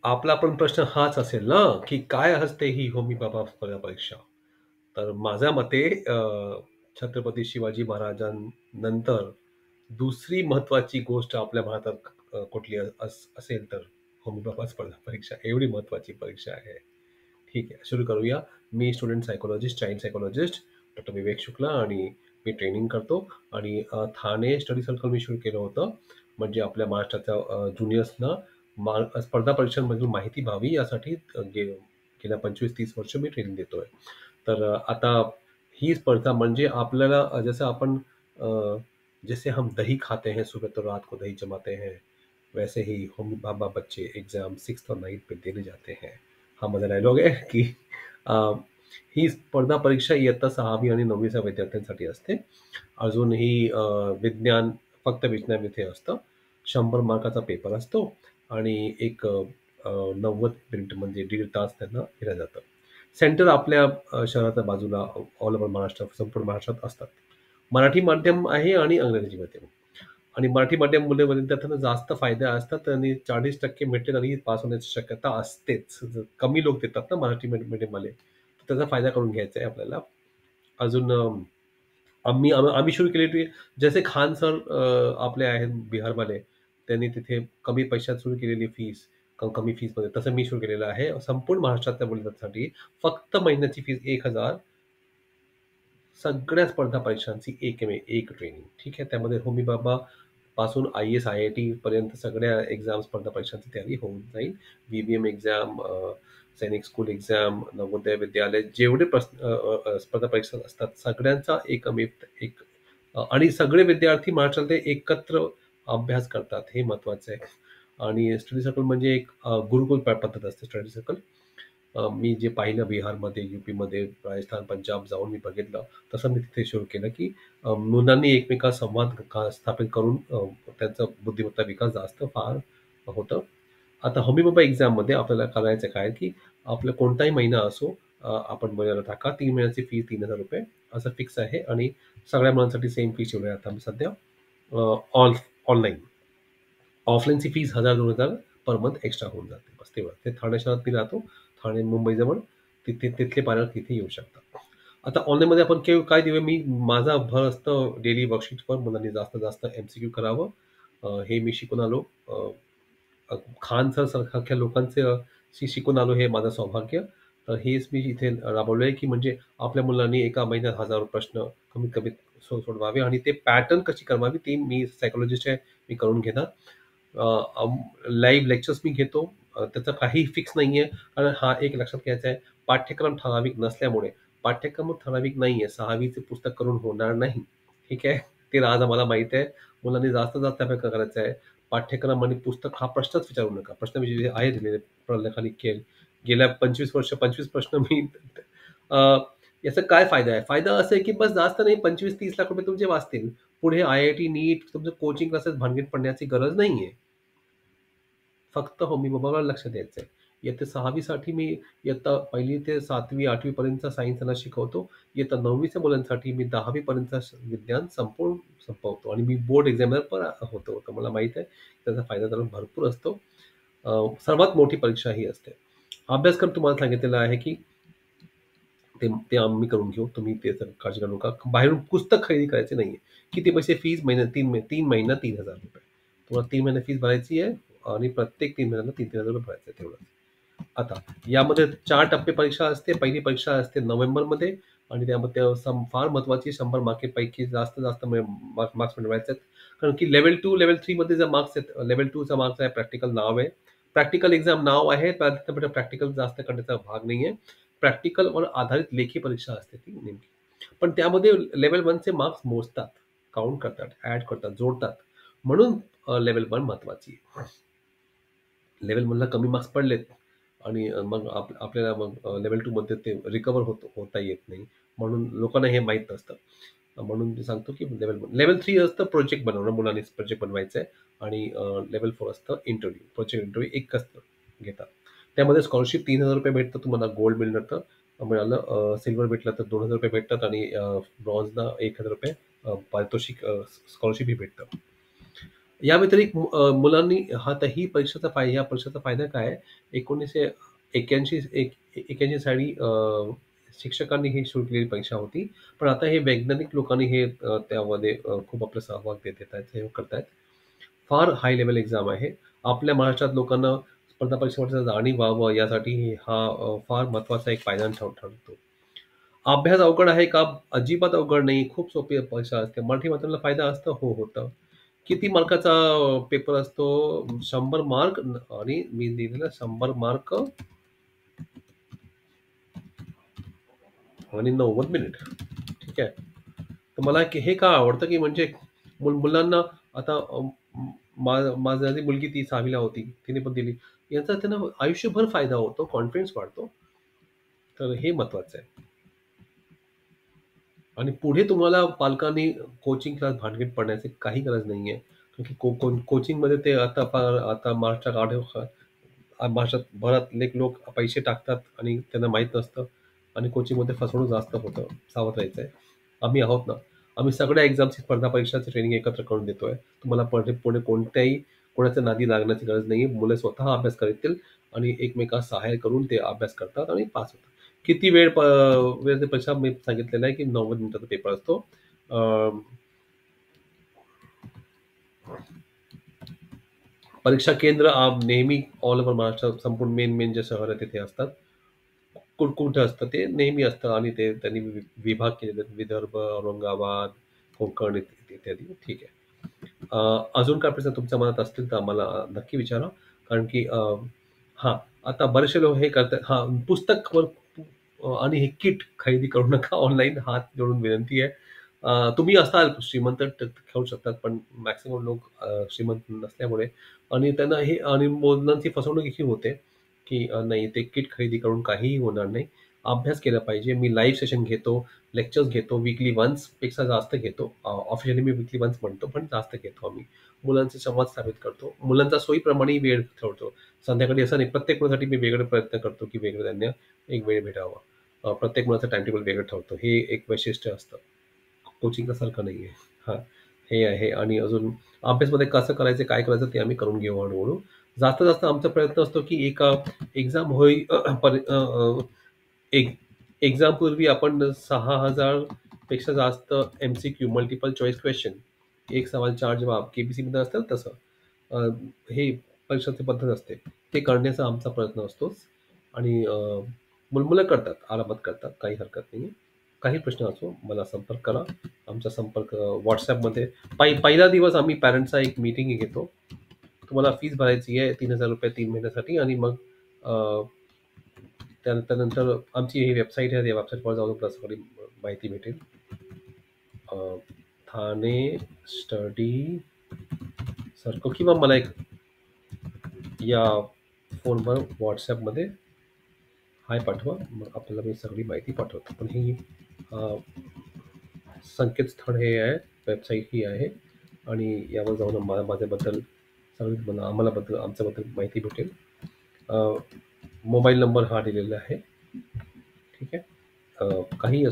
आपला पण प्रश्न हाच असेल ना, की काय असते ही होमी बाबा स्पर्धा परीक्षा? तर माझ्या मते छत्रपती शिवाजी महाराजांनंतर दुसरी महत्त्वाची गोष्ट आपल्या भारतात कुठली असेल तर होमी बाबा स्पर्धा परीक्षा एवढी महत्त्वाची परीक्षा आहे. ठीक आहे, सुरू करूया. मी student psychologist, child psychologist doctor Vivek Shukla आणि मी ट्रेनिंग करतो आणि ठाणे स्टडी सर्कल मी सुरू केलं होतं. म्हणजे आपल्या महाराष्ट्राच्या ज्युनियर्सना स्पर्धा परीक्षांमधील माहिती व्हावी यासाठी गेल्या 25-30 वर्ष मी ट्रेनिंग देतोय. तर आता ही स्पर्धा म्हणजे आपल्याला जसं आपण अ, जैसे हम दही खाते हैं सुबह तो रात को दही जमाते हैं, वैसे ही होमी बाबा बच्चे एग्जाम 6th और 9th पे देने जाते हैं. हा माझा डायलॉग आहे की अ, ही स्पर्धा परीक्षा इयत्ता 6वी आणि 9वीच्या विद्यार्थ्यांसाठी असते. अजून ही विज्ञान फक्त विज्ञान इथे असतं. 100 मार्काचा पेपर असतो आणि एक 90 मिनिट म्हणजे दीड तास त्यांना दिलं जातं. सेंटर आपल्या शहराच्या बाजूला ऑल ओव्हर महाराष्ट्र, संपूर्ण महाराष्ट्रात असतात. मराठी माध्यम आहे आणि इंग्रजी माध्यम. आणि मराठी माध्यम मुले विद्यार्थ्यांना जास्त फायदे असतात आणि 40% मिळते तरी पास होण्याची शक्यता असतेच. कमी लोक देतात ना मराठी मीडियमवाले. तर त्याचा फायदा करून घ्यायचा आहे आपल्याला. अजून आम्ही सुरू केलेली जसे खान सर आपले आहेत बिहारवाले, त्यांनी तिथे कमी पैशात सुरू केलेली फीस, कमी फीसमध्ये तसं मी सुरू केलेलं आहे. संपूर्ण महाराष्ट्रातल्या मुलांसाठी फक्त महिन्याची फीस 1,000 सगळ्या स्पर्धा परीक्षांची एक ट्रेनिंग. ठीक आहे. त्यामध्ये होमी बाबा पासून IAS, IIT पर्यंत सगळ्या एक्झाम स्पर्धा परीक्षांची तयारी होऊन जाईल. VBM एक्झाम, सैनिक स्कूल एक्झाम, नवोदय विद्यालय जेवढे स्पर्धा परीक्षा असतात सगळ्यांचा एक आणि सगळे विद्यार्थी महाराष्ट्रातले एकत्र अभ्यास करतात हे महत्वाचं आहे. आणि स्टडी सर्कल म्हणजे एक गुरुकुल पद्धत असते स्टडी सर्कल. मी जे पाहिलं बिहारमध्ये, UPमध्ये, राजस्थान, पंजाब जाऊन मी बघितलं. तसं मी तिथे सुरू केलं, की मुलांनी एकमेकात संवाद स्थापित करून त्यांचा बुद्धिमत्ता विकास जास्त फार होतं. आता हमी बाबा एक्झाममध्ये आपल्याला करायचं काय, की आपला कोणताही महिना असो, आपण महिन्याला टाका. 3 महिन्याची फी ₹3,000 असं फिक्स आहे आणि सगळ्या मुलांसाठी सेम फी ठेवली आहे आता सध्या. ऑनलाईन. ऑफलाईनची फीस 1,000-2,000 पर मंथ एक्स्ट्रा होऊन जाते. बस तेवढं. ते ठाणे शहरात मी राहतो. ठाणे मुंबईजवळ. तिथले पालक तिथे येऊ शकतात. आता ऑनलाईनमध्ये आपण काय देऊया, मी माझा भर असतं डेली वर्कशीटवर मुलांनी जास्तीत जास्त MCQ करावं. हे मी शिकून आलो. खान सर सारख्या लोकांचे शिकून आलो हे माझं सौभाग्य. तर हेच मी इथे राबवलंय, की म्हणजे आपल्या मुलांनी एका महिन्यात हजारो प्रश्न कमीत कमी सोडवावे आणि ते पॅटर्न कशी करावी ते मी सायकॉलॉजिस्ट आहे, मी करून घेणार. लाईव्ह लेक्चर्स मी घेतो. त्याचं काही फिक्स नाहीये. कारण हा एक लक्षात घ्यायचा आहे, पाठ्यक्रम ठराविक नसल्यामुळे पाठ्यक्रम ठराविक नाहीये. 6वीचे पुस्तक करून होणार नाही. ठीक आहे. ते आज आम्हाला माहित आहे. मुलांनी जास्तीत जास्त अभ्यास करायचा आहे. पाठ्यक्रम आणि पुस्तक हा प्रश्नच विचारू नका. प्रश्न जे आहे दिलेले प्रलेखाने गेल्या 25 वर्ष 25 प्रश्न मी अ, याचा काय फायदा आहे? फायदा असा आहे, की बस जास्त नाही 25-30 लाख रुपये तुमचे वाचतील. पुढे IIT, नीट तुमचं कोचिंग क्लासेस भानगडीत पडण्याची गरज नाहीये. फक्त होमी बाबाला लक्ष द्यायचंय. इयत्ता 6वी साठी मी इयत्ता 1ली ते 7वी, 8वी पर्यंतचा सायन्स त्यांना शिकवतो. इयत्ता 9वीच्या मुलांसाठी मी 10वी पर्यंतचं विज्ञान संपवतो आणि मी बोर्ड एक्झामिनर पण होतो. तर मला माहीत आहे त्याचा फायदा त्याला भरपूर असतो. सर्वात मोठी परीक्षा ही असते. अभ्यासक्रम तुम्हाला सांगितलेला आहे, की ते ते आम्ही करून घेऊ. तुम्ही ते काळजी करू नका. बाहेरून पुस्तक खरेदी करायचे नाहीये. किती पैसे फीस महिन्यात 3 महिना ₹3,000. तुम्हाला 3 महिने फीस भरायची आहे आणि प्रत्येक 3 महिन्यांना ₹3,000 भरायचे आहे तेवढं. आता यामध्ये 4 टप्पे परीक्षा असते. पहिली परीक्षा असते नोव्हेंबरमध्ये आणि त्यामध्ये फार महत्त्वाची 100 मार्कांपैकी जास्त मार्क्स मिळवायचे आहेत. कारण की लेव्हल 2, लेव्हल 3 मध्ये जे मार्क्स आहेत, लेव्हल 2 चा मार्क्स आहे, प्रॅक्टिकल नाव आहे. प्रॅक्टिकल एक्झाम नाव आहे, प्रॅक्टिकल जास्त करण्याचा भाग नाहीये. प्रॅक्टिकलवर आधारित लेखी परीक्षा असते ती नेमकी. पण त्यामध्ये लेव्हल 1 चे मार्क्स मोजतात, काउंट करतात, ॲड करतात, जोडतात. म्हणून लेव्हल 1 महत्त्वाची आहे. लेव्हल 1ला कमी मार्क्स पडलेत आणि मग आपल्याला मग लेव्हल 2 मध्ये ते रिकव्हर होता येत नाही. म्हणून लोकांना हे माहीत नसतं. म्हणून मी सांगतो, की लेव्हल 3 असतं प्रोजेक्ट बनवणं, मुलांनी प्रोजेक्ट बनवायचा आहे आणि लेव्हल 4 असतं इंटरव्ह्यू. प्रोजेक्ट इंटरव्ह्यू एकच घेतात. त्यामध्ये स्कॉलरशिप ₹3,000 भेटतं तुम्हाला, गोल्ड मिळालं, सिल्व्हर भेटलं तर ₹2,000 भेटतात आणि ब्रॉन्झला ₹1,000 पारितोषिक स्कॉलरशिपही भेटतं. या व्यतिरिक्त मुलांनी ही परीक्षेचा या परीक्षेचा फायदा काय आहे? 1981 81 साली शिक्षकांनी ही सुरू केलेली परीक्षा होती. पण आता हे वैज्ञानिक लोकांनी त्यामध्ये खूप आपला सहभाग देत आहेत, हे करतायत. फार हाय लेव्हल एक्झाम आहे. आपल्या महाराष्ट्रात लोकांना स्पर्धा परीक्षेबद्दल जाणीव व्हावं यासाठी हा फार महत्त्वाचा एक पायंडा ठरतो. अभ्यास अवघड आहे का? अजिबात अवघड नाही. खूप सोपी परीक्षा असते. मराठी माध्यमाला फायदा असतं? हो, होतं. किती मार्काचा पेपर असतो? 100 मार्क आणि मी लिहिलेलं 100 मार्क आणि 90 मिनिट. ठीक आहे. तर मला हे का आवडतं, की म्हणजे मुलांना आता माझी आधी मुलगी ती 6वी होती. तिने पण दिली. याचा त्यांना आयुष्यभर फायदा होतो, कॉन्फिडन्स वाढतो. तर हे महत्वाचं आहे. आणि पुढे तुम्हाला पालकांनी कोचिंग क्लास भानगडीत पडण्याची काही गरज नाहीये. कारण की कोचिंगमध्ये ते आता महाराष्ट्रात महाराष्ट्रात भरातले लोक पैसे टाकतात आणि त्यांना माहीत नसतं आणि कोचिंगमध्ये फसवणूक जास्त होतं. सावध राहायचंय. आम्ही आहोत ना. आम्ही सगळ्या एक्झामची स्पर्धा परीक्षाचं ट्रेनिंग एकत्र करून देतोय. तुम्हाला पुढे कोणत्याही कोणाच्या नादी लागण्याची गरज नाहीये. मुलं स्वतः अभ्यास करतील आणि एकमेकांना सहाय्य करून ते अभ्यास करतात आणि पास होतात. किती वेळेची परीक्षा मी सांगितलेलं आहे, की 90 मिनिटाचा पेपर असतो. अ, परीक्षा केंद्र नेहमी ऑल ओव्हर महाराष्ट्र संपूर्ण मेन जे शहर आहे तिथे असतात. कुठे असतं ते नेहमी असतं आणि ते त्यांनी विभाग केलेले आहेत. विदर्भ, औरंगाबाद, कोकण इत्यादी. ठीक आहे. अजून काय प्रश्न तुमच्या मनात असतील तर आम्हाला नक्की विचारा. कारण की हां, आता बरेचसे लोक हे करतात हां, पुस्तकवर आणि हे किट खरेदी करू नका ऑनलाईन हात जोडून विनंती आहे. तुम्ही असाल श्रीमंत खेळू शकतात, पण मॅक्सिमम लोक श्रीमंत नसल्यामुळे आणि त्यांना हे आणि मुलांची फसवणूक ही होते, की नाही ते किट खरेदी करून काहीही होणार नाही. अभ्यास केला पाहिजे. मी लाईव्ह सेशन घेतो, लेक्चर्स घेतो, वीकली वन्स पेक्षा जास्त घेतो. ऑफिशियली मी वीकली वन्स म्हणतो, पण जास्त घेतो आम्ही. मुलांचे संवाद स्थापित करतो. मुलांचा सोयीप्रमाणे वेळ ठेवतो. संध्याकाळी असं नाही, प्रत्येक मुलासाठी मी वेगळे प्रयत्न करतो, की वेगळं त्यांना एक वेळ भेटावा. प्रत्येक मुलाचं टाइम टेबल वेगळं ठेवतो. हे एक वैशिष्ट्य असतं. कोचिंगसारखं नाहीये. हां, हे आहे आणि अजून अभ्यासमध्ये कसं करायचं, काय करायचं ते आम्ही करून घेऊ हळू-हळू. जास्तीत जास्त आमचा प्रयत्न असतो, की एका एक्झाम एक एक्झामपूर्वी आपण 6,000 पेक्षा जास्त एम-सी-क्यू मल्टिपल चॉईस क्वेश्चन, एक सवाल 4 जवाब के-बी-सीमध्ये असतं तसं. अ, हे परीक्षेची पद्धत असते. ते करण्याचा आमचा प्रयत्न असतोच आणि मुलं करतात, आरामात करतात. काही हरकत नाहीये. काही प्रश्न असो मला संपर्क करा. आमचा संपर्क WhatsAppमध्ये पहिला दिवस आम्ही पॅरेंट्सचा एक मीटिंग घेतो. तुम्हाला फीस भरायची आहे ₹3,000 3 महिन्यासाठी आणि मग अ, त्यानंतर आमची ही वेबसाईट आहे. त्या वेबसाईटवर जाऊन आपल्याला सगळी माहिती भेटेल. अ, ठाणे स्टडी सर्कल किंवा मला एक या फोनवर WhatsAppमध्ये हाय पाठवा. मग आपल्याला मी सगळी माहिती पाठवतो. पण ही अ, संकेतस्थळ हे आहे, वेबसाईट ही आहे आणि यावर जाऊन माझ्याबद्दल सगळी तुम्हाला आमच्याबद्दल माहिती भेटेल. अ, मोबाईल नंबर हा दिलेला आहे. ठीक आहे. काही